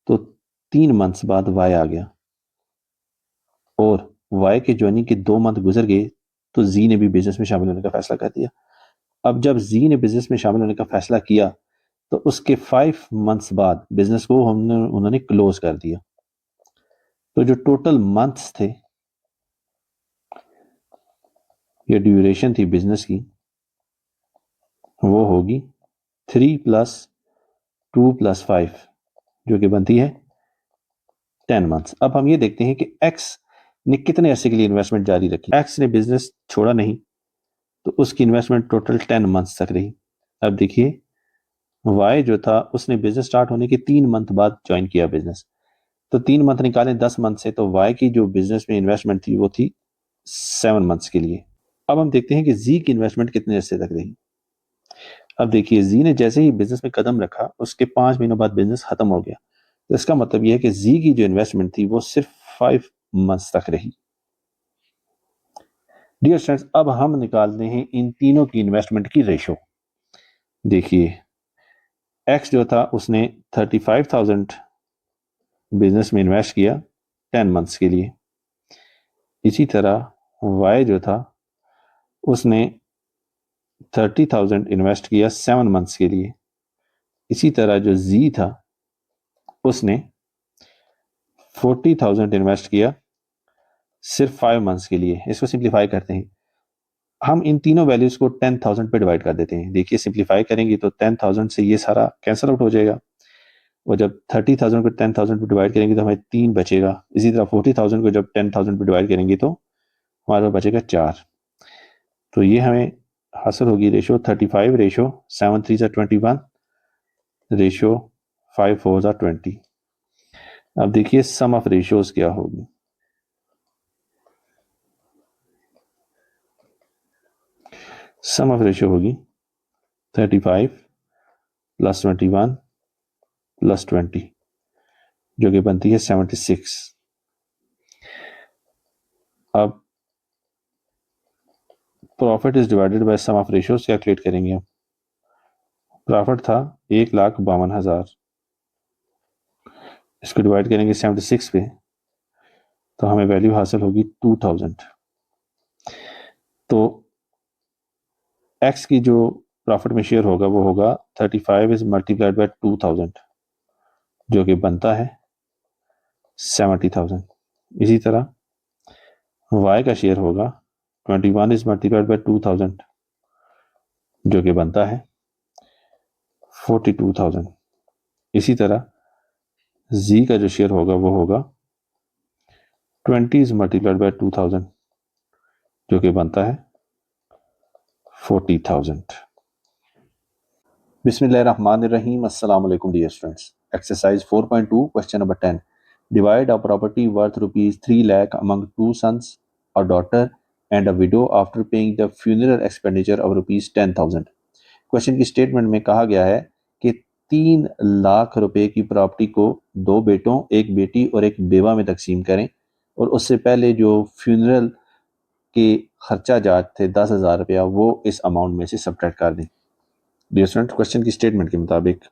तो 3 मंथ्स बाद वाई आ गया और वाई के ज्वाइनिंग के 2 मंथ गुजर गए तो जी ने भी बिजनेस में शामिल होने का फैसला कर दिया। अब जब जी ने बिजनेस में शामिल होने का फैसला किया तो उसके 5 मंथ्स बाद बिजनेस को उन्होंने क्लोज कर दिया। तो जो टोटल मंथ्स थे या ड्यूरेशन थी बिजनेस की वो होगी 3 प्लस 2 प्लस 5 जो कि बनती है 10 मंथ्स। अब हम ये देखते हैं कि एक्स ने कितने अरसे के लिए इन्वेस्टमेंट जारी रखी। एक्स ने बिजनेस छोड़ा नहीं तो उसकी इन्वेस्टमेंट टोटल 10 मंथ्स तक रही। अब देखिए वाई जो था उसने बिजनेस स्टार्ट होने के 3 मंथ बाद ज्वाइन किया बिजनेस, तो 3 मंथ निकालें 10 मंथ से, तो वाई की जो बिजनेस में इन्वेस्टमेंट थी वो थी 7 मंथ्स के लिए। अब हम देखते हैं कि जी की इन्वेस्टमेंट कितने अरसे तक रही। अब देखिए जी ने जैसे ही बिजनेस में कदम रखा उसके 5 महीनों बाद बिजनेस खत्म हो गया, तो इसका मतलब यह है कि जी की जो इन्वेस्टमेंट थी वो सिर्फ 5 मंथ्स तक रही। डियर स्टूडेंट्स, अब हम निकालते हैं इन तीनों की इन्वेस्टमेंट की रेशो। देखिए एक्स जो था उसने 35,000 बिजनेस में इन्वेस्ट किया 10 मंथ्स के लिए। इसी तरह वाई जो था उसने 30,000 इन्वेस्ट किया 7 मंथ्स के लिए। इसी तरह जो जी था उसने 40,000 इन्वेस्ट किया सिर्फ 5 मंथ्स के लिए। इसको सिंप्लीफाई करते हैं, हम इन तीनों वैल्यूज को 10,000 पे डिवाइड कर देते हैं। देखिए सिंप्लीफाई करेंगे तो 10,000 से ये सारा कैंसिल आउट हो जाएगा, और जब 30,000 को 10,000 पे डिवाइड करेंगे तो हमें 3 बचेगा। इसी तरह 40,000 को जब 10,000 पे डिवाइड करेंगे तो हमारे पास बचेगा 4। तो ये हमें हासिल होगी रेशो 35 रेशो 7 3 21 रेशो 5 4 20। अब देखिए सम ऑफ रेशियोज क्या होगी। सम ऑफ रेशियो होगी 35 प्लस 21 प्लस 20 जो कि बनती है 76। अब profit is divided by sum of ratios calculate करेंगे। प्रॉफिट था 1,52,000, इसको डिवाइड करेंगे 76 पे तो हमें वैल्यू हासिल होगी 2,000। तो एक्स की जो प्रॉफिट में शेयर होगा वो होगा 35 इज मल्टीप्लाइड बाय 2,000 जो कि बनता है 70,000। इसी तरह वाई का शेयर होगा 21 इज मल्टीप्लाइड बाय 2,000 जो कि बनता है 42,000। इसी तरह जी का जो शेयर होगा वो होगा 20 इज मल्टीप्लाइड बाय 2,000 जो कि बनता है 40,000। बिस्मिल्लाहिर्रहमानिर्रहीम। अस्सलाम वालेकुम dear students. Exercise 4.2 question number 10। Divide a property worth rupees 3 lakh among 2 sons, a daughter and a widow after paying the funeral expenditure of rupees 10,000। Question की स्टेटमेंट में कहा गया है कि 3 लाख रुपए की प्रॉपर्टी को 2 बेटों, एक बेटी और एक बेवा में तकसीम करें, और उससे पहले जो फ्यूनरल के खर्चा जात थे 10,000 रुपया वो इस अमाउंट में से सब्ट्रैक्ट कर दें। डियर स्टूडेंट, क्वेश्चन की स्टेटमेंट के मुताबिक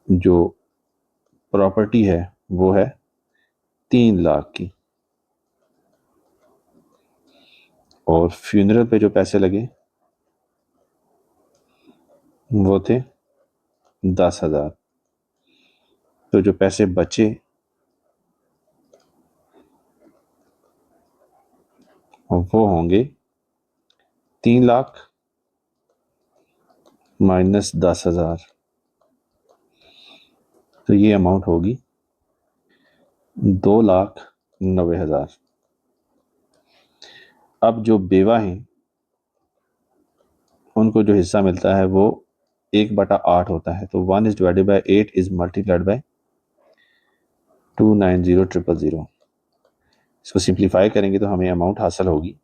जो प्रॉपर्टी है वो है 3 लाख की, और फ्यूनरल पे जो पैसे लगे वो थे 10,000। तो जो पैसे बचे वो होंगे 3 लाख माइनस 10,000, तो ये अमाउंट होगी 2,90,000। अब जो बेवा हैं उनको जो हिस्सा मिलता है वो 1/8 होता है, तो 1 is divided by 8 is multiplied by 290,000। इसको सिंप्लीफाई करेंगे तो हमें अमाउंट हासिल होगी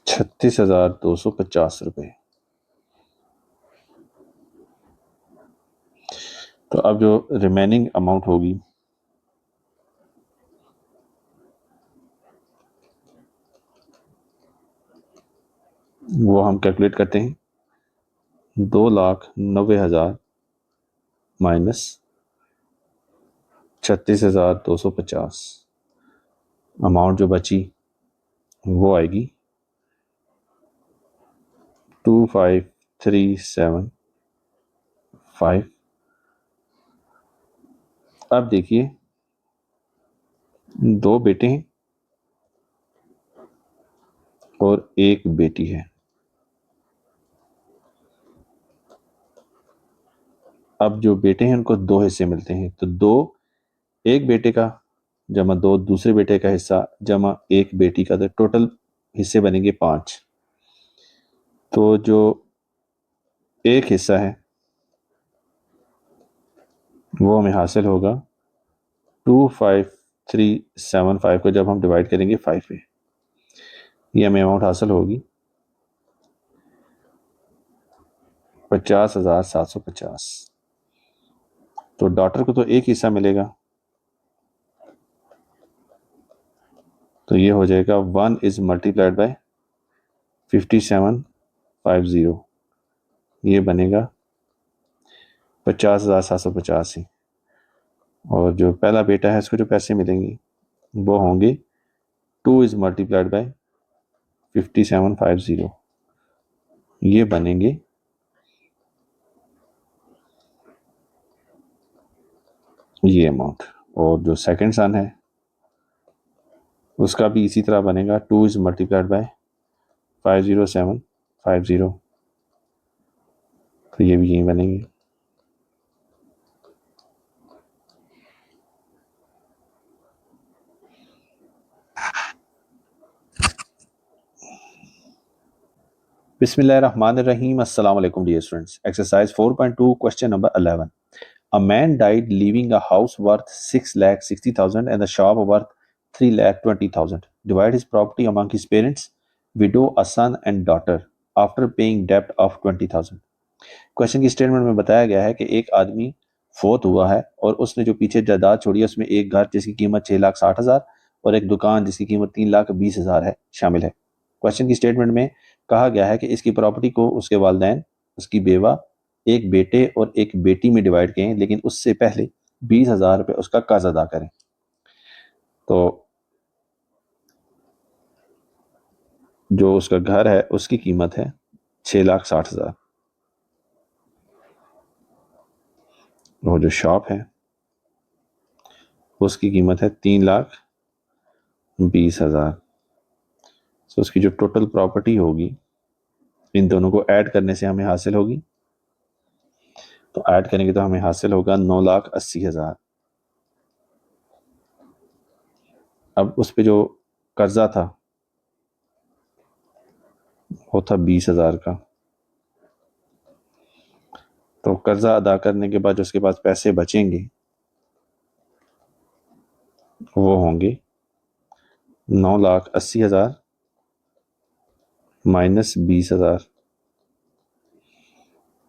36,250 रुपये। तो अब जो रिमेनिंग अमाउंट होगी वो हम कैलकुलेट करते हैं। 2,90,000 माइनस 36,250, अमाउंट जो बची वो आएगी 25,375। अब देखिए 2 बेटे हैं और एक बेटी है। अब जो बेटे हैं उनको 2 हिस्से मिलते हैं, तो 2 एक बेटे का जमा 2 दूसरे बेटे का हिस्सा जमा 1 बेटी का, तो टोटल हिस्से बनेंगे 5। तो जो एक हिस्सा है वो हमें हासिल होगा 25375 को जब हम डिवाइड करेंगे 5 पे, ये हमें अमाउंट हासिल होगी 50,750। तो डॉटर को तो एक हिस्सा मिलेगा, तो ये हो जाएगा 1 इज मल्टीप्लाइड बाय 5750, ये बनेगा 50,750 ही। और जो पहला बेटा है उसको जो पैसे मिलेंगे वो होंगे 2 इज मल्टीप्लाइड बाय 5750, ये बनेंगे ये अमाउंट। और जो सेकंड सन है उसका भी इसी तरह बनेगा 2 इज मल्टीप्लाइड बाय 50750, तो ये भी यही बनेंगे। Bismillahirrahmanirrahim. Assalamu alaikum, dear students. Exercise 4.2, question number 11. A man died leaving a house worth 6,60,000 and a shop worth 3,20,000. Divide his property among his parents, widow, a son and daughter after paying debt of 20,000. Question की statement में बताया गया है कि एक आदमी फोत हुआ है और उसने जो पीछे जायदाद छोड़ी है उसमें एक घर जिसकी कीमत 6,60,000 और एक दुकान जिसकी कीमत 3,20,000 है शामिल है। क्वेश्चन की स्टेटमेंट में कहा गया है कि इसकी प्रॉपर्टी को उसके वालिदैन, उसकी बेवा, एक बेटे और एक बेटी में डिवाइड करें, लेकिन उससे पहले 20,000 रुपये उसका कर्ज अदा करें। तो जो उसका घर है उसकी कीमत है 6,60,000, और जो शॉप है उसकी कीमत है 3,20,000। तो उसकी जो टोटल प्रॉपर्टी होगी इन दोनों को ऐड करने से हमें हासिल होगी, तो ऐड करेंगे तो हमें हासिल होगा 9,80,000। अब उस पे जो कर्जा था वो था 20,000 का, तो कर्जा अदा करने के बाद जो उसके पास पैसे बचेंगे वो होंगे 9,80,000 माइनस 20,000,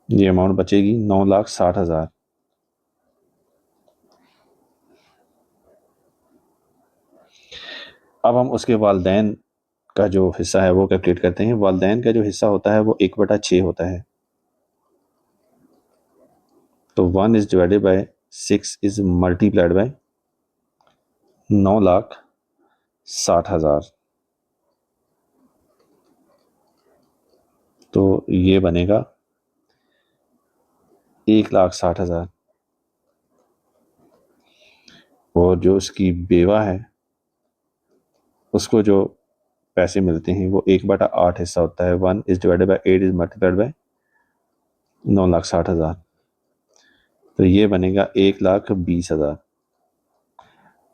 ये अमाउंट बचेगी 9,60,000। अब हम उसके वालिदैन का जो हिस्सा है वो कैलकुलेट करते हैं। वालिदैन का जो हिस्सा होता है वो 1/6 होता है, तो 1 is divided by 6 is multiplied bye 9,60,000, तो ये बनेगा 1,60,000। और जो उसकी बेवा है उसको जो पैसे मिलते हैं वो 1/8 हिस्सा होता है। 1 is divided bye 8 is multiplied bye 9,60,000, तो ये बनेगा 1,20,000।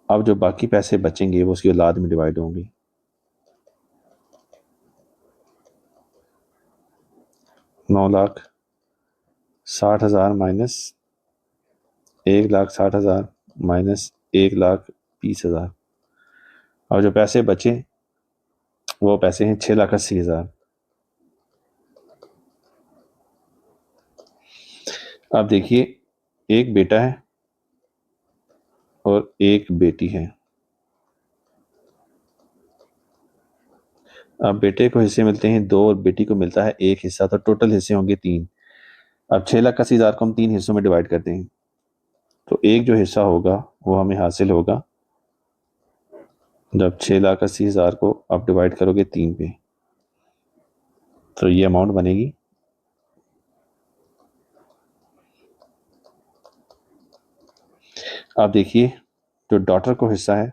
अब जो बाकी पैसे बचेंगे वो उसकी औलाद में डिवाइड होंगे। 9,60,000 माइनस 1,60,000 माइनस 1,20,000, और जो पैसे बचे वो पैसे हैं 6,80,000। अब देखिए एक बेटा है और एक बेटी है। अब बेटे को हिस्से मिलते हैं 2 और बेटी को मिलता है 1 हिस्सा, तो टोटल हिस्से होंगे 3। अब 6,80,000 को हम 3 हिस्सों में डिवाइड करते हैं, तो एक जो हिस्सा होगा वो हमें हासिल होगा जब 6,80,000 को आप डिवाइड करोगे 3 पे, तो ये अमाउंट बनेगी आप देखिए जो डॉटर को हिस्सा है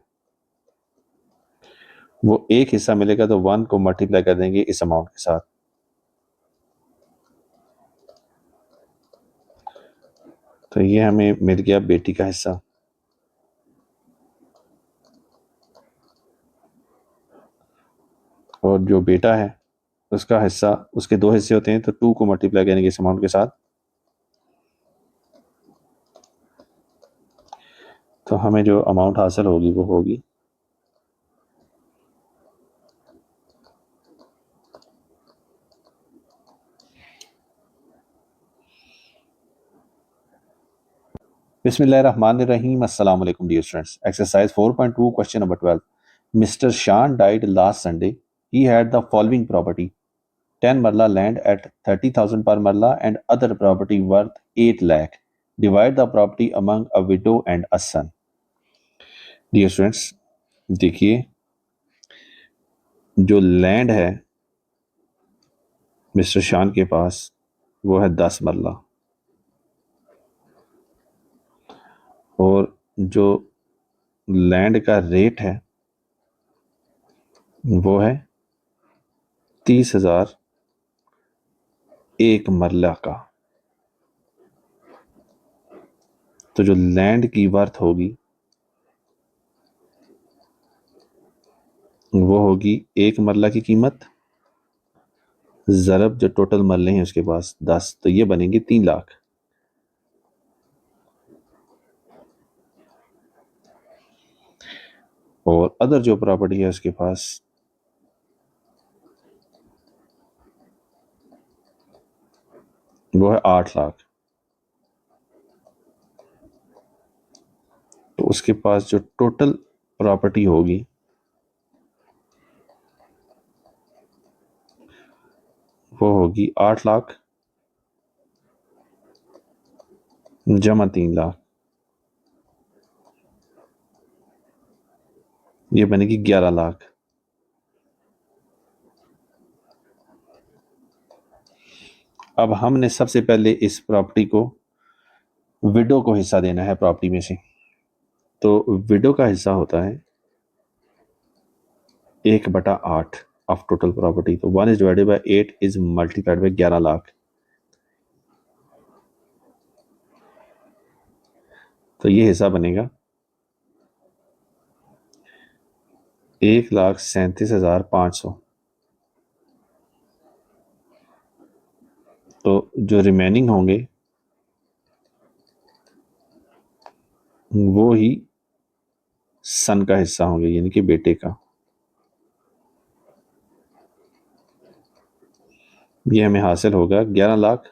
वो एक हिस्सा मिलेगा, तो 1 को मल्टीप्लाई कर देंगे इस अमाउंट के साथ, तो ये हमें मिल गया बेटी का हिस्सा। और जो बेटा है उसका हिस्सा, उसके दो हिस्से होते हैं, तो 2 को मल्टीप्लाई करेंगे इस अमाउंट के साथ, तो हमें जो अमाउंट हासिल होगी वो होगी Bismillahirrahmanirrahim. Assalamu alaikum, dear students. Exercise 4.2, question number 12. Mr. Shan died last Sunday. He had the following property: 10 marla land at 30,000 per marla and other property worth 8 lakh. Divide the property among a widow and a son. Dear students, देखिए जो land है mister शान के पास वो है 10 मरला, और जो लैंड का रेट है वो है 30,000 एक मरला का। तो जो लैंड की वर्थ होगी वो होगी एक मरला की कीमत ज़रब जो टोटल मरले हैं उसके पास 10, तो ये बनेंगे 3 लाख। और अदर जो प्रॉपर्टी है उसके पास वो है 8 लाख। तो उसके पास जो टोटल प्रॉपर्टी होगी वो होगी 8 लाख जमा 3 लाख, ये बनेगी 11 लाख। अब हमने सबसे पहले इस प्रॉपर्टी को विडो को हिस्सा देना है प्रॉपर्टी में से। तो विडो का हिस्सा होता है 1/8 ऑफ टोटल प्रॉपर्टी। तो 1 is divided by 8 is multiplied by 11 lakh. तो ये हिस्सा बनेगा 1,37,500। तो जो रिमेनिंग होंगे वो ही सन का हिस्सा होंगे, यानी कि बेटे का। ये हमें हासिल होगा 11 लाख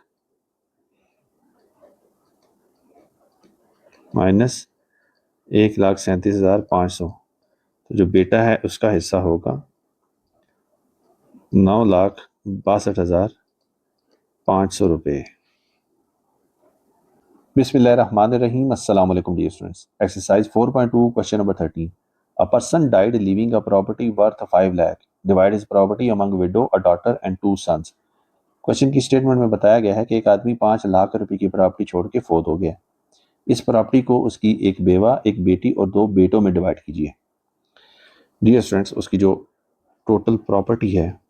माइनस 1,37,500। तो जो बेटा है उसका हिस्सा होगा 9,62,500 रुपये। Bismillahirrahmanirrahim. Assalamu alaikum, dear students. Exercise 4.2, question number 13. A person died leaving a property worth 5 lakh. Divide his property among widow, a daughter and 2 sons. Question की स्टेटमेंट में बताया गया है कि एक आदमी 5 लाख रुपए की प्रॉपर्टी छोड़ के फोत हो गया। इस प्रॉपर्टी को उसकी एक बेवा, एक बेटी और 2 बेटों में डिवाइड कीजिए। डियर स्टूडेंट्स, उसकी जो टोटल प्रॉपर्टी है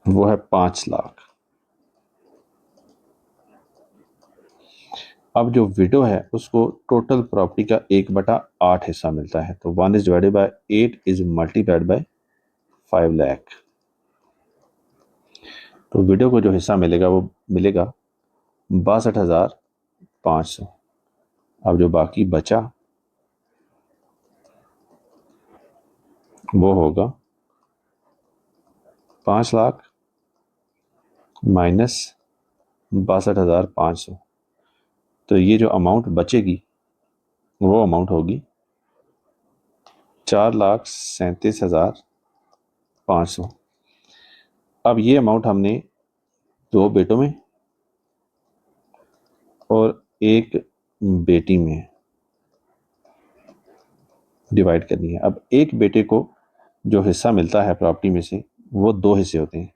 वो है 5 लाख। अब जो विडो है उसको टोटल प्रॉपर्टी का 1/8 हिस्सा मिलता है। तो 1 is divided bye 8 is multiplied by 5 lakh. तो विडो को जो हिस्सा मिलेगा वो मिलेगा 62,500। अब जो बाकी बचा वो होगा 5 लाख माइनस 62,500। तो ये जो अमाउंट बचेगी वो अमाउंट होगी 4,37,500। अब ये अमाउंट हमने 2 बेटों में और एक बेटी में डिवाइड करनी है। अब एक बेटे को जो हिस्सा मिलता है प्रॉपर्टी में से वो 2 हिस्से होते हैं।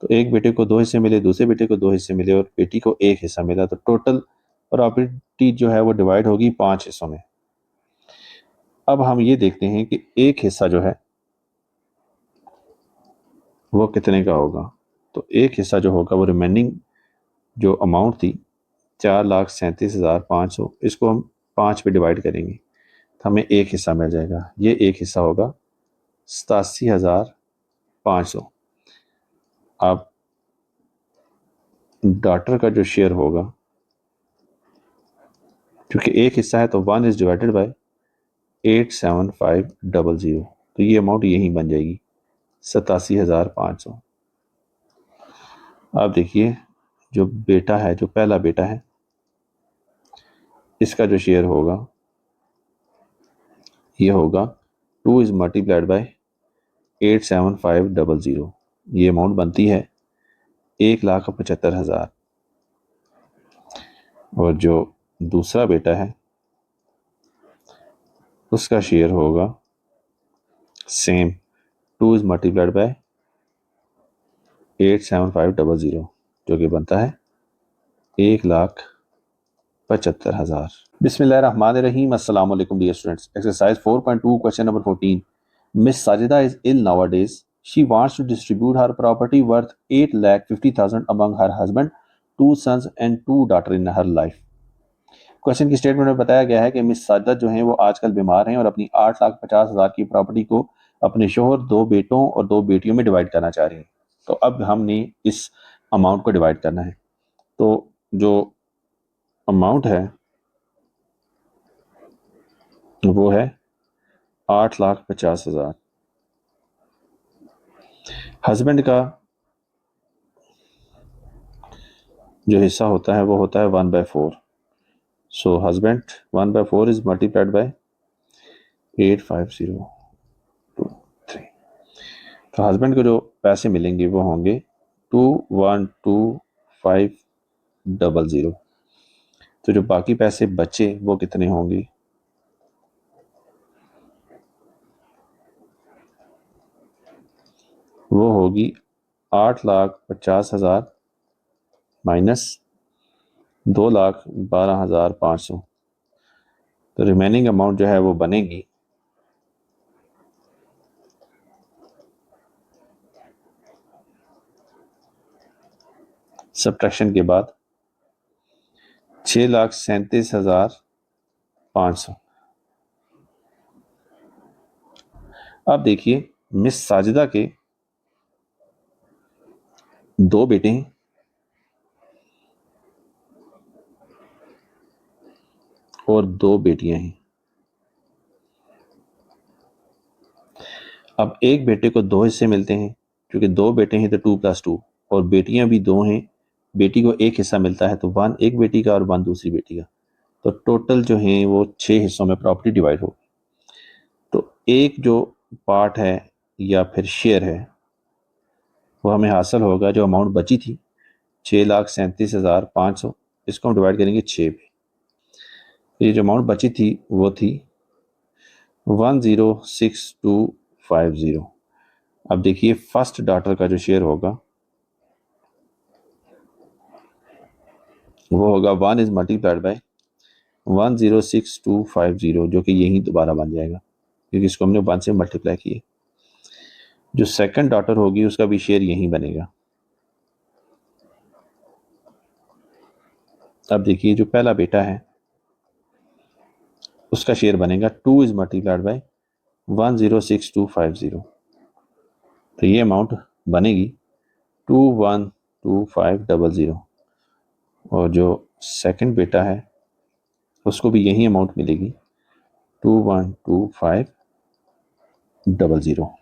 तो एक बेटे को 2 हिस्से मिले, दूसरे बेटे को 2 हिस्से मिले और बेटी को 1 हिस्सा मिला। तो टोटल प्रॉपर्टी जो है वो डिवाइड होगी 5 हिस्सों में। अब हम ये देखते हैं कि एक हिस्सा जो है वो कितने का होगा। तो एक हिस्सा जो होगा वो रिमेनिंग जो अमाउंट थी 4,37,500, इसको हम 5 पे डिवाइड करेंगे तो हमें एक हिस्सा मिल जाएगा। ये एक हिस्सा होगा 87,500। अब डॉटर का जो शेयर होगा, क्योंकि एक हिस्सा है तो 1 इज डिवाइडेड बाय 87500, तो ये अमाउंट यहीं बन जाएगी 87,500। अब देखिए जो बेटा है, जो पहला बेटा है, इसका जो शेयर होगा ये होगा 2 इज मल्टीप्लाइड बाय 87500, ये अमाउंट बनती है 1,75,000। और जो दूसरा बेटा है उसका शेयर होगा सेम 2 इज मल्टीप्लाइड बाय 87500, जो कि बनता है 1,75,000। बिस्मिल्लाहिर्रहमानिर्रहीम। अस्सलाम वालेकुम dear students. Exercise 4.2 question number 14। Miss Sajida is ill nowadays. She wants to distribute her property worth 8,50,000 among her husband, 2 sons and 2 daughter in her life. Question की statement में बताया गया है कि मिस साजिदा जो हैं वो आजकल बीमार हैं और अपनी 8,50,000 की प्रॉपर्टी को अपने शोहर, 2 बेटों और 2 बेटियों में डिवाइड करना चाह रही हैं। तो अब हमने इस अमाउंट को डिवाइड करना है। तो जो अमाउंट है वो है 8,50,000। हस्बैंड का जो हिस्सा होता है वो होता है 1/4। सो हस्बैंड 1/4 इज मल्टीप्लाइड बाय 85023। तो हस्बैंड को जो पैसे मिलेंगे वो होंगे 2,12500। तो जो बाकी पैसे बचे वो कितने होंगे? वो होगी 8,50,000 माइनस 2,12,500। तो रिमेनिंग अमाउंट जो है वो बनेगी सब्ट्रैक्शन के बाद 6,37,500। अब देखिए मिस साजिदा के 2 बेटे हैं और 2 बेटियां हैं। अब एक बेटे को 2 हिस्से मिलते हैं, क्योंकि 2 बेटे हैं तो 2 + 2, और बेटियां भी 2 हैं, बेटी को एक हिस्सा मिलता है तो 1 एक बेटी का और 1 दूसरी बेटी का। तो टोटल जो है वो 6 हिस्सों में प्रॉपर्टी डिवाइड हो। तो एक जो पार्ट है या फिर शेयर है वो हमें हासिल होगा, जो अमाउंट बची थी 6,37,500, इसको हम डिवाइड करेंगे 6 पे। ये जो अमाउंट बची थी वो थी 106250। अब देखिए फर्स्ट डॉटर का जो शेयर होगा वो होगा 1 इज मल्टीप्लाइड बाय 106250, जो कि यही दोबारा बन जाएगा क्योंकि इसको हमने 1 से मल्टीप्लाई किए। जो सेकंड डॉटर होगी उसका भी शेयर यही बनेगा। अब देखिए जो पहला बेटा है उसका शेयर बनेगा 2 इज मल्टीप्लाइड बाय 106250। तो ये अमाउंट बनेगी 212500। और जो सेकंड बेटा है उसको भी यही अमाउंट मिलेगी 212500।